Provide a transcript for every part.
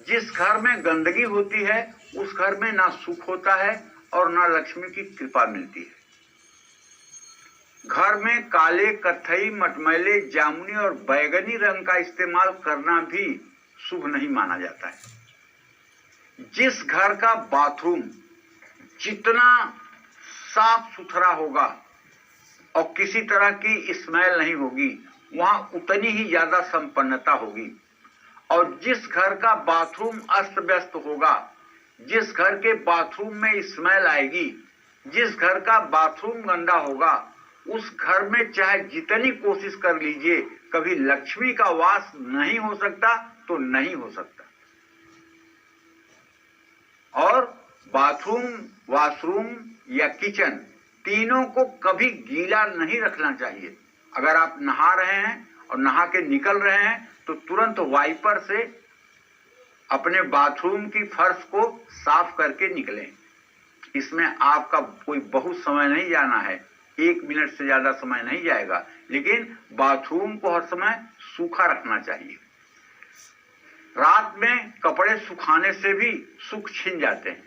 जिस घर में गंदगी होती है उस घर में ना सुख होता है और ना लक्ष्मी की कृपा मिलती है। घर में काले, कत्थई, मटमैले, जामुनी और बैगनी रंग का इस्तेमाल करना भी शुभ नहीं माना जाता है। जिस घर का बाथरूम जितना साफ सुथरा होगा और किसी तरह की स्मेल नहीं होगी, वहां उतनी ही ज्यादा संपन्नता होगी। और जिस घर का बाथरूम अस्त व्यस्त होगा, जिस घर के बाथरूम में स्मेल आएगी, जिस घर का बाथरूम गंदा होगा, उस घर में चाहे जितनी कोशिश कर लीजिए, कभी लक्ष्मी का वास नहीं हो सकता तो नहीं हो सकता। और बाथरूम, वॉशरूम या किचन तीनों को कभी गीला नहीं रखना चाहिए। अगर आप नहा रहे हैं और नहा के निकल रहे हैं तो तुरंत वाइपर से अपने बाथरूम की फर्श को साफ करके निकलें। इसमें आपका कोई बहुत समय नहीं जाना है, 1 मिनट से ज्यादा समय नहीं जाएगा, लेकिन बाथरूम को हर समय सूखा रखना चाहिए। रात में कपड़े सुखाने से भी सुख छिन जाते हैं।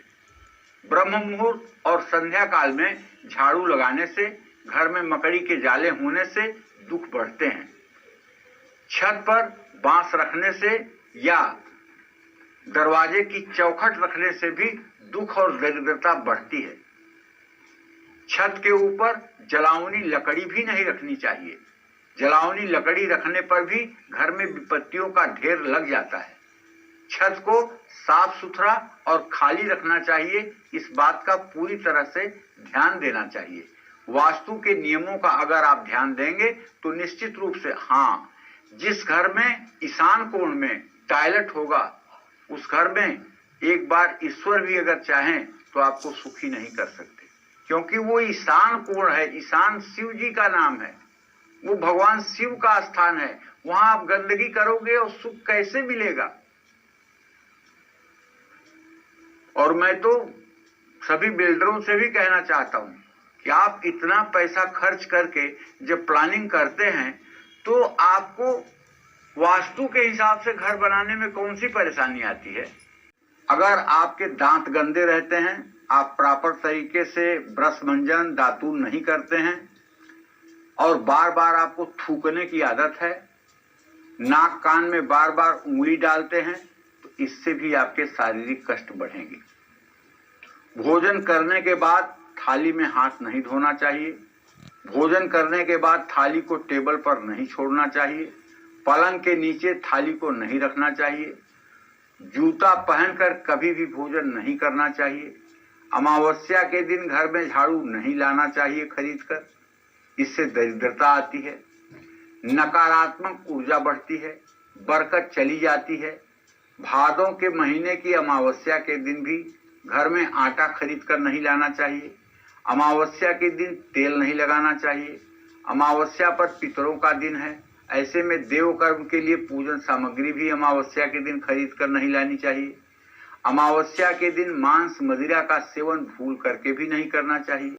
ब्रह्म मुहूर्त और संध्या काल में झाड़ू लगाने से, घर में मकड़ी के जाले होने से दुख बढ़ते हैं। छत पर बांस रखने से या दरवाजे की चौखट रखने से भी दुख और दरिद्रता बढ़ती है। छत के ऊपर जलावनी लकड़ी भी नहीं रखनी चाहिए। जलावनी लकड़ी रखने पर भी घर में विपत्तियों का ढेर लग जाता है। छत को साफ सुथरा और खाली रखना चाहिए, इस बात का पूरी तरह से ध्यान देना चाहिए। वास्तु के नियमों का अगर आप ध्यान देंगे तो निश्चित रूप से हाँ, जिस घर में ईशान कोण में टॉयलेट होगा, उस घर में एक बार ईश्वर भी अगर चाहें तो आपको सुखी नहीं कर सकते, क्योंकि वो ईशान कोण है। ईशान शिव जी का नाम है, वो भगवान शिव का स्थान है। वहां आप गंदगी करोगे और सुख कैसे मिलेगा। और मैं तो सभी बिल्डरों से भी कहना चाहता हूं कि आप इतना पैसा खर्च करके जब प्लानिंग करते हैं तो आपको वास्तु के हिसाब से घर बनाने में कौन सी परेशानी आती है। अगर आपके दांत गंदे रहते हैं, आप प्रॉपर तरीके से ब्रश मंजन दातुन नहीं करते हैं और बार बार आपको थूकने की आदत है, नाक कान में बार बार उंगली डालते हैं, तो इससे भी आपके शारीरिक कष्ट बढ़ेंगे। भोजन करने के बाद थाली में हाथ नहीं धोना चाहिए। भोजन करने के बाद थाली को टेबल पर नहीं छोड़ना चाहिए। पलंग के नीचे थाली को नहीं रखना चाहिए। जूता पहनकर कभी भी भोजन नहीं करना चाहिए। अमावस्या के दिन घर में झाड़ू नहीं लाना चाहिए खरीद कर, इससे दरिद्रता आती है, नकारात्मक ऊर्जा बढ़ती है, बरकत चली जाती है। भादों के महीने की अमावस्या के दिन भी घर में आटा खरीद कर नहीं लाना चाहिए। अमावस्या के दिन तेल नहीं लगाना चाहिए। अमावस्या पर पितरों का दिन है, ऐसे में देव कर्म के लिए पूजन सामग्री भी अमावस्या के दिन खरीद कर नहीं लानी चाहिए। अमावस्या के दिन मांस मदिरा का सेवन भूल करके भी नहीं करना चाहिए।